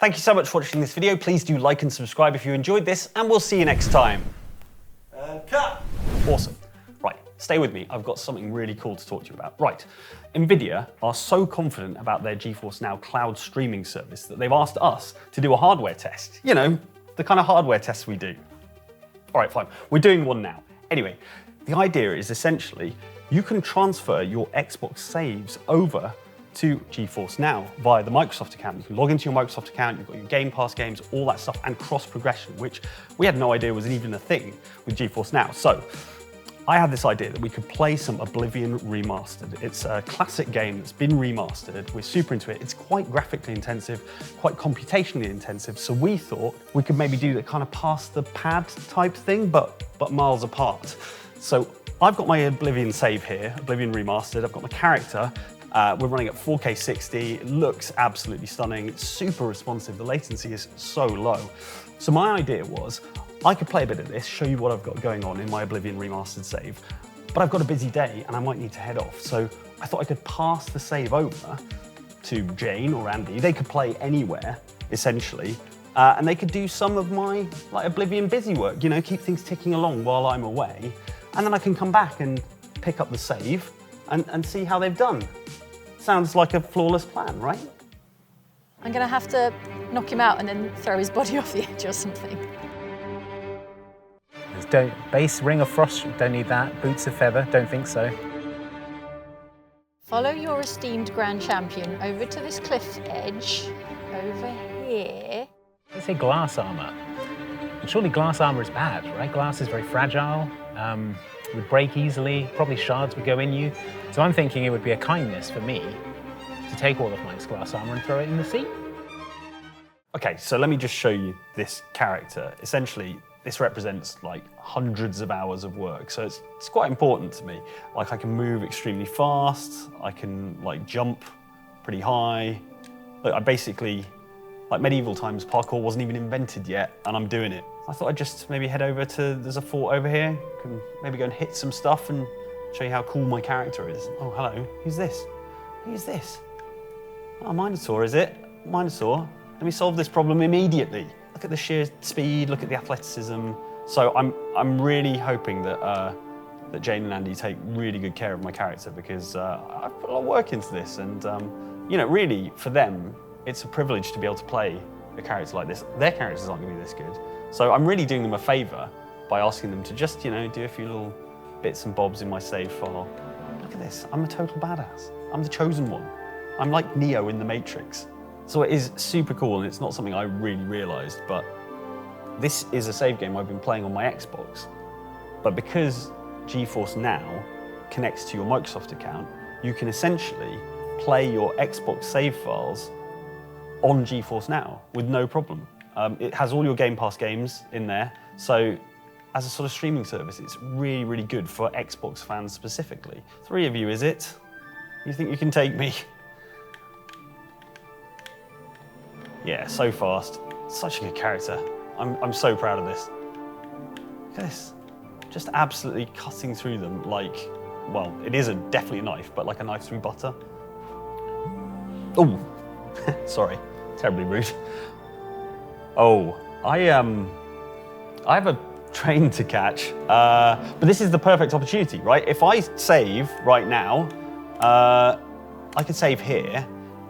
Thank you so much for watching this video. Please do like and subscribe if you enjoyed this, and we'll see you next time. And cut! Awesome. Right, stay with me. I've got something really cool to talk to you about. Right, NVIDIA are so confident about their GeForce Now cloud streaming service that they've asked us to do a hardware test. You know, the kind of hardware tests we do. All right, fine. We're doing one now. Anyway, the idea is essentially you can transfer your Xbox saves over to GeForce Now via the Microsoft account. You can log into your Microsoft account, you've got your Game Pass games, all that stuff, and cross-progression, which we had no idea was even a thing with GeForce Now. So I had this idea that we could play some Oblivion Remastered. It's a classic game that's been remastered. We're super into it. It's quite graphically intensive, quite computationally intensive. So we thought we could maybe do that kind of pass the pad type thing, but miles apart. So I've got my Oblivion save here, Oblivion Remastered. I've got my character. We're running at 4K 60. It looks absolutely stunning. It's super responsive. The latency is so low. So my idea was I could play a bit of this, show you what I've got going on in my Oblivion Remastered save, but I've got a busy day and I might need to head off. So I thought I could pass the save over to Jane or Andy. They could play anywhere, essentially, and they could do some of my Oblivion busy work, you know, keep things ticking along while I'm away. And then I can come back and pick up the save and see how they've done. Sounds like a flawless plan, right? I'm gonna have to knock him out and then throw his body off the edge or something. Base Ring of Frost, don't need that. Boots of Feather, don't think so. Follow your esteemed Grand Champion over to this cliff edge, over here. Let's say glass armor. And surely glass armor is bad, right? Glass is very fragile, would break easily, probably shards would go in you. So I'm thinking it would be a kindness for me to take all of Mike's glass armor and throw it in the sea. Okay, so let me just show you this character. Essentially, this represents like hundreds of hours of work, so it's quite important to me. Like I can move extremely fast, I can like jump pretty high. Look, I basically, like medieval times, parkour wasn't even invented yet, and I'm doing it. I thought I'd just maybe head over to, there's a fort over here, can maybe go and hit some stuff and show you how cool my character is. Oh, hello, who's this? Who's this? Oh, Minotaur, is it? Minotaur, let me solve this problem immediately. Look at the sheer speed, look at the athleticism. So I'm really hoping that that Jane and Andy take really good care of my character, because I've put a lot of work into this, and you know, really for them, it's a privilege to be able to play a character like this. Their characters aren't going to be this good. So I'm really doing them a favor by asking them to just, you know, do a few little bits and bobs in my save file. Look at this, I'm a total badass. I'm the chosen one. I'm like Neo in the Matrix. So it is super cool, and it's not something I really realized, but this is a save game I've been playing on my Xbox. But because GeForce Now connects to your Microsoft account, you can essentially play your Xbox save files on GeForce Now with no problem. It has all your Game Pass games in there, so as a sort of streaming service, it's really, really good for Xbox fans specifically. 3 of you, is it? You think you can take me? Yeah, so fast. Such a good character. I'm so proud of this. Look at this. Just absolutely cutting through them like, well, it is definitely a knife, but like a knife through butter. Oh, sorry, terribly rude. Oh, I have a train to catch, but this is the perfect opportunity, right? If I save right now, I could save here,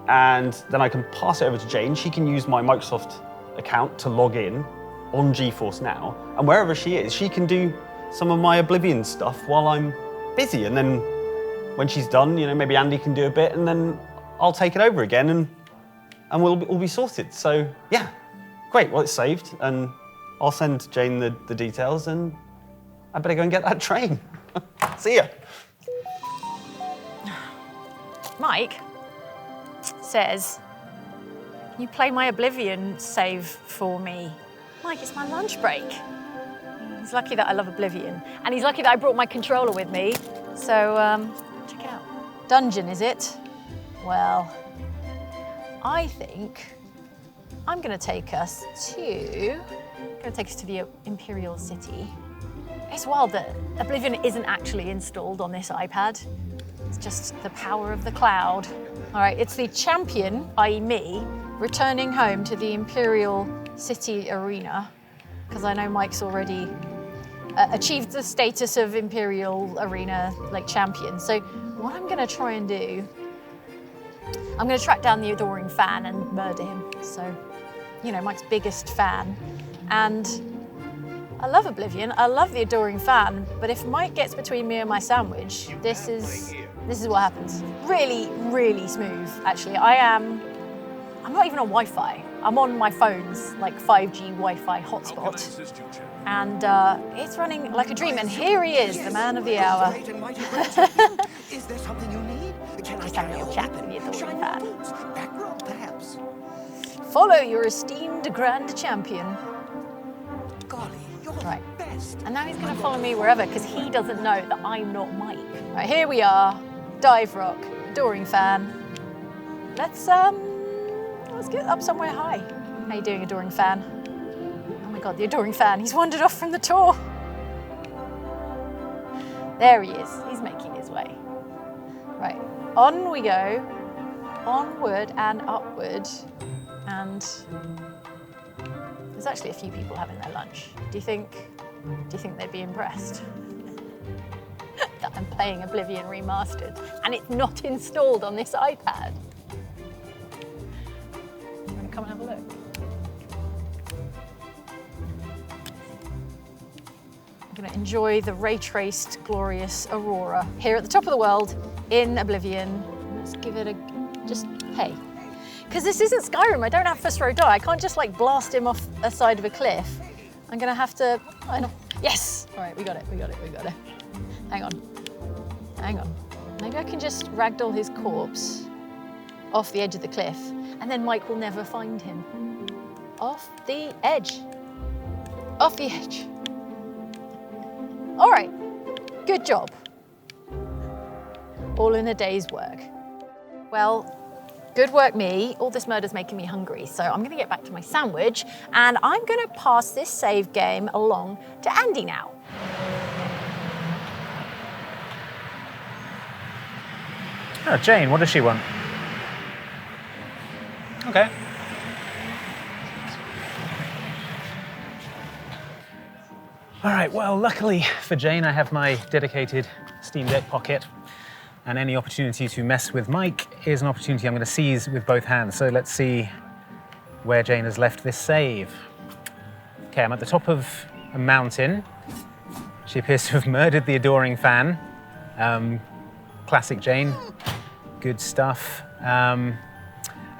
and then I can pass it over to Jane. She can use my Microsoft account to log in on GeForce Now, and wherever she is, she can do some of my Oblivion stuff while I'm busy, and then when she's done, you know, maybe Andy can do a bit, and then I'll take it over again, and we'll all be sorted. So yeah, great, well, it's saved, and I'll send Jane the details, and I better go and get that train. See ya. Mike says, you play my Oblivion save for me. Mike, it's my lunch break. He's lucky that I love Oblivion, and he's lucky that I brought my controller with me. So, check it out. Dungeon, is it? Well, I think I'm gonna take us to the Imperial City. It's wild that Oblivion isn't actually installed on this iPad. It's just the power of the cloud. All right, it's the champion, i.e. me, returning home to the Imperial City Arena, because I know Mike's already achieved the status of Imperial Arena champion. So what I'm gonna try and do, I'm gonna track down the adoring fan and murder him. So, you know, Mike's biggest fan. And I love Oblivion, I love the adoring fan, but if Mike gets between me and my sandwich, this is what happens. Really, really smooth, actually. I'm not even on Wi-Fi. I'm on my phone's 5G Wi-Fi hotspot. And it's running like a dream. And here he is, the man of the hour. Is there something you need? Just having a little chat with the adoring fan. Back row, perhaps. Follow your esteemed grand champion. Golly, you're Right. the best. And now he's going to follow me wherever because he doesn't know that I'm not Mike. Right, here we are, dive rock, adoring fan. Let's get up somewhere high. How you doing, adoring fan? Oh my God, the adoring fan. He's wandered off from the tour. There he is. He's making his way. Right, on we go. Onward and upward. And there's actually a few people having their lunch. Do you think they'd be impressed that I'm playing Oblivion Remastered and it's not installed on this iPad? You want to come and have a look? I'm going to enjoy the ray-traced, glorious aurora here at the top of the world in Oblivion. Let's give it just hey. Because this isn't Skyrim, I don't have first row die. I can't just blast him off the side of a cliff. I'm gonna have to, yes! All right, we got it. Hang on. Maybe I can just ragdoll his corpse off the edge of the cliff, and then Mike will never find him. Off the edge. All right, good job. All in a day's work. Well, good work me. All this murder's making me hungry, so I'm gonna get back to my sandwich and I'm gonna pass this save game along to Andy now. Oh, Jane, what does she want? Okay. All right, well, luckily for Jane, I have my dedicated Steam Deck pocket, and any opportunity to mess with Mike is an opportunity I'm going to seize with both hands. So let's see where Jane has left this save. Okay, I'm at the top of a mountain. She appears to have murdered the adoring fan. Classic Jane, good stuff.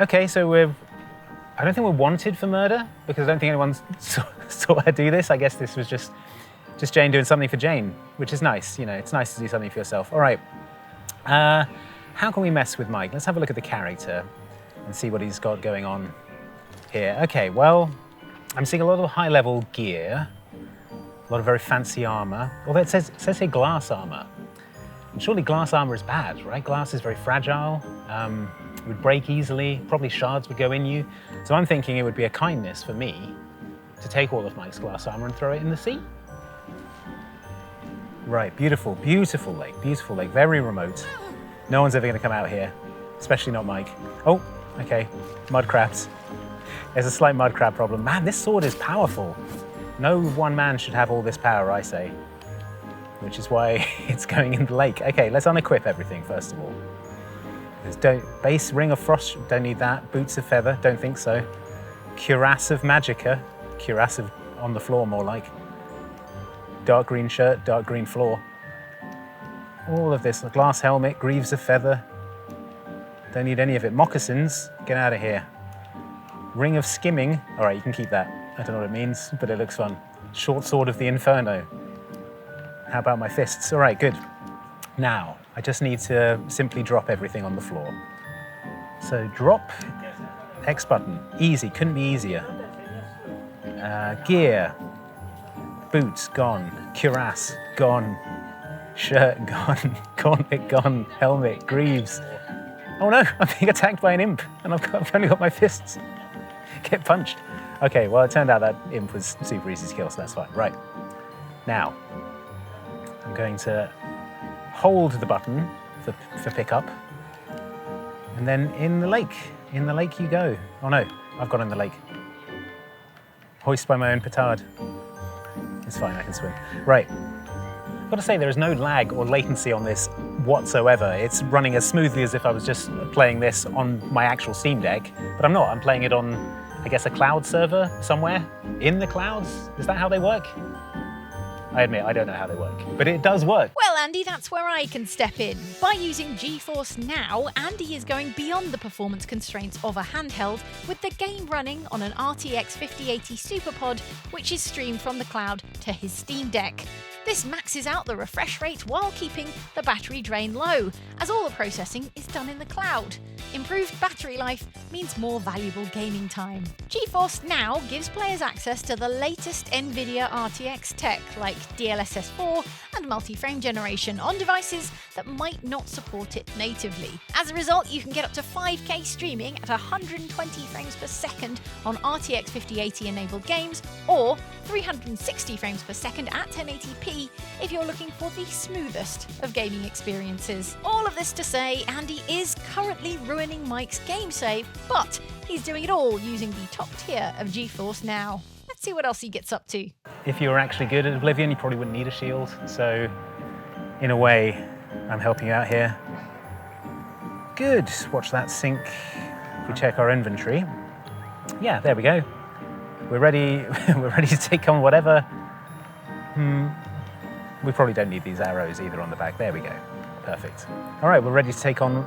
Okay, so I don't think we're wanted for murder because I don't think anyone saw her do this. I guess this was just Jane doing something for Jane, which is nice. You know, it's nice to do something for yourself. All right. How can we mess with Mike? Let's have a look at the character and see what he's got going on here. Okay, well, I'm seeing a lot of high-level gear, a lot of very fancy armor. Although it says here glass armor. And surely glass armor is bad, right? Glass is very fragile, would break easily, probably shards would go in you. So I'm thinking it would be a kindness for me to take all of Mike's glass armor and throw it in the sea. Right, beautiful lake, very remote. No one's ever gonna come out here, especially not Mike. Oh, okay, mud crabs. There's a slight mud crab problem. Man, this sword is powerful. No one man should have all this power, I say, which is why it's going in the lake. Okay, let's unequip everything first of all. Base ring of frost, don't need that. Boots of feather, don't think so. Cuirass of magicka, cuirass of on the floor more like. Dark green shirt, dark green floor. All of this, a glass helmet, greaves of feather. Don't need any of it. Moccasins, get out of here. Ring of skimming, all right, you can keep that. I don't know what it means, but it looks fun. Short sword of the inferno. How about my fists? All right, good. Now, I just need to simply drop everything on the floor. So drop, X button, easy, couldn't be easier. Gear. Boots, gone. Cuirass, gone. Shirt, gone. Gauntlet, gone. Helmet, greaves. Oh no, I'm being attacked by an imp, and I've only got my fists. Get punched. Okay, well, it turned out that imp was super easy to kill, so that's fine. Right. Now, I'm going to hold the button for pickup, and then in the lake you go. Oh no, I've gone in the lake. Hoist by my own petard. It's fine, I can swim. Right. I've got to say, there is no lag or latency on this whatsoever. It's running as smoothly as if I was just playing this on my actual Steam Deck, but I'm not. I'm playing it on, I guess, a cloud server somewhere in the clouds. Is that how they work? I admit, I don't know how they work, but it does work. Well, Andy, that's where I can step in. By using GeForce Now, Andy is going beyond the performance constraints of a handheld with the game running on an RTX 5080 SuperPod, which is streamed from the cloud to his Steam Deck. This maxes out the refresh rate while keeping the battery drain low, as all the processing is done in the cloud. Improved battery life means more valuable gaming time. GeForce Now gives players access to the latest NVIDIA RTX tech like DLSS 4 and multi-frame generation on devices that might not support it natively. As a result, you can get up to 5K streaming at 120 frames per second on RTX 5080 enabled games, or 360 frames per second at 1080p if you're looking for the smoothest of gaming experiences. All of this to say, Andy is currently ruining Mike's game save, but he's doing it all using the top tier of GeForce Now. Let's see what else he gets up to. If you were actually good at Oblivion, you probably wouldn't need a shield. So, in a way, I'm helping you out here. Good. Watch that sync. If we check our inventory. Yeah, there we go. We're ready. We're ready to take on whatever. We probably don't need these arrows either on the back. There we go. Perfect. All right, we're ready to take on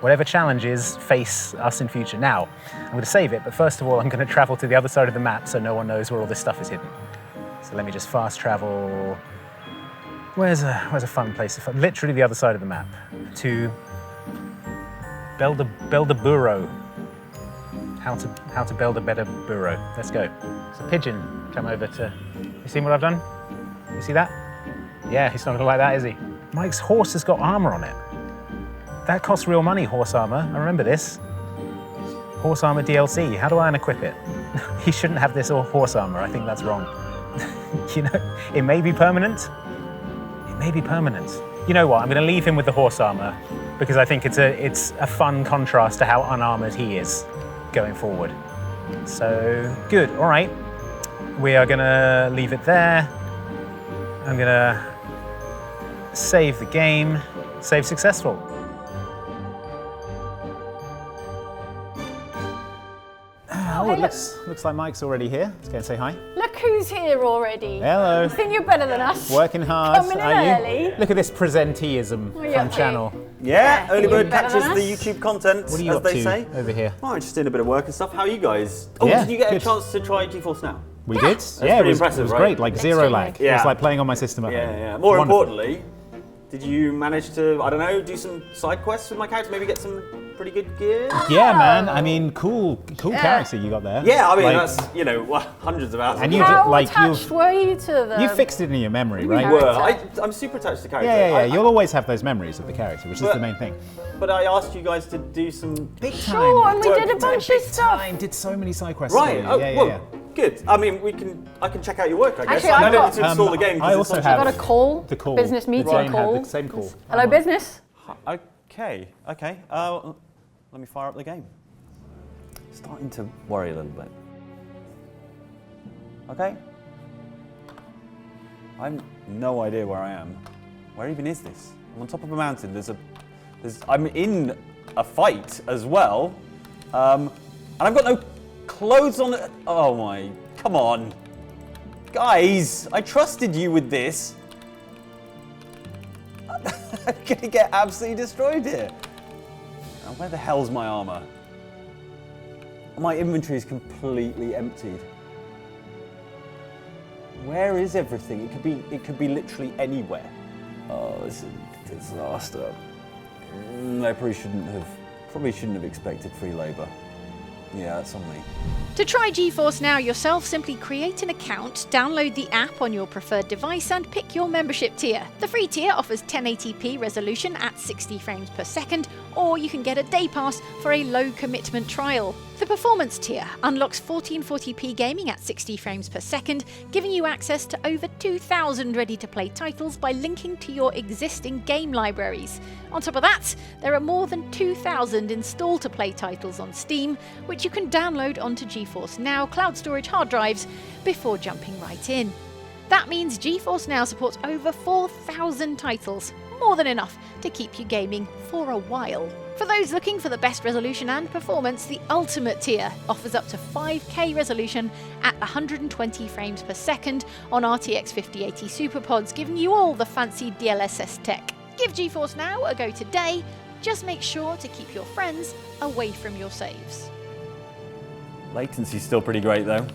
whatever challenges face us in future. Now, I'm going to save it, but first of all, I'm going to travel to the other side of the map so no one knows where all this stuff is hidden. So let me just fast travel. Where's a fun place? Literally the other side of the map. To build a burrow. How to build a better burrow. Let's go. It's a pigeon. Come over to. You seen what I've done? You see that? Yeah, he's not gonna like that, is he? Mike's horse has got armor on it. That costs real money, horse armor. I remember this. Horse armor DLC. How do I unequip it? He shouldn't have this horse armor. I think that's wrong. You know, it may be permanent. It may be permanent. You know what? I'm going to leave him with the horse armor because I think it's a fun contrast to how unarmored he is going forward. So good. All right. We are going to leave it there. I'm going to save the game. Save successful. Oh, it looks like Mike's already here. Let's go and say hi. Look who's here already. Hello. You think you're better than us? Working hard. Coming in are you? early. Look at this presenteeism What are you from up to? channel. Yeah, early you're bird better catches than the us. YouTube content, What are you as up they to say. over here? Oh, I'm just doing a bit of work and stuff. How are you guys? Oh, Yeah, did you get good. a chance to try GeForce Now? We did. Yeah, pretty it was impressive, right? great. Like zero lag. Extremely. It was Yeah. like playing on my system at Yeah, home. yeah. More Wonderful. importantly, did you manage to, I don't know, do some side quests with my character? Maybe get some pretty good gear? Yeah, man. I mean, cool character you got there. Yeah, I mean, Like, that's, you know, hundreds of hours. And of you content. How like, attached were you to the... you fixed it in your memory, right? Yeah. Were. I'm super attached to the character. Yeah. I- You'll always have those memories of the character, which is But- the main thing. But I asked you guys to do some Big time. Sure, and we Work did a time, bunch of stuff. Did so many side quests. Right. for Oh, you. Yeah. well, good. I mean, I can check out your work, I guess. Actually, I I've don't got- need to install the game. 'cause I it's also on have I got a call. the call. Business meeting Jane call. had the same call. Hello, business. Okay. Let me fire up the game. Starting to worry a little bit. Okay. I have no idea where I am. Where even is this? I'm on top of a mountain. I'm in a fight as well. And I've got no clothes on. Oh my, come on. Guys, I trusted you with this. I'm gonna get absolutely destroyed here. Now, where the hell's my armor? My inventory is completely emptied. Where is everything? It could be literally anywhere. Oh, this is a disaster. I probably shouldn't have expected free labor. Yeah, that's on me. To try GeForce Now yourself, simply create an account, download the app on your preferred device and pick your membership tier. The free tier offers 1080p resolution at 60 frames per second, or you can get a day pass for a low commitment trial. The performance tier unlocks 1440p gaming at 60 frames per second, giving you access to over 2,000 ready-to-play titles by linking to your existing game libraries. On top of that, there are more than 2,000 install-to-play titles on Steam, which you can download onto GeForce Now cloud storage hard drives before jumping right in. That means GeForce Now supports over 4,000 titles, more than enough to keep you gaming for a while. For those looking for the best resolution and performance, the Ultimate tier offers up to 5K resolution at 120 frames per second on RTX 5080 SuperPods, giving you all the fancy DLSS tech. Give GeForce Now a go today. Just make sure to keep your friends away from your saves. Latency's still pretty great though.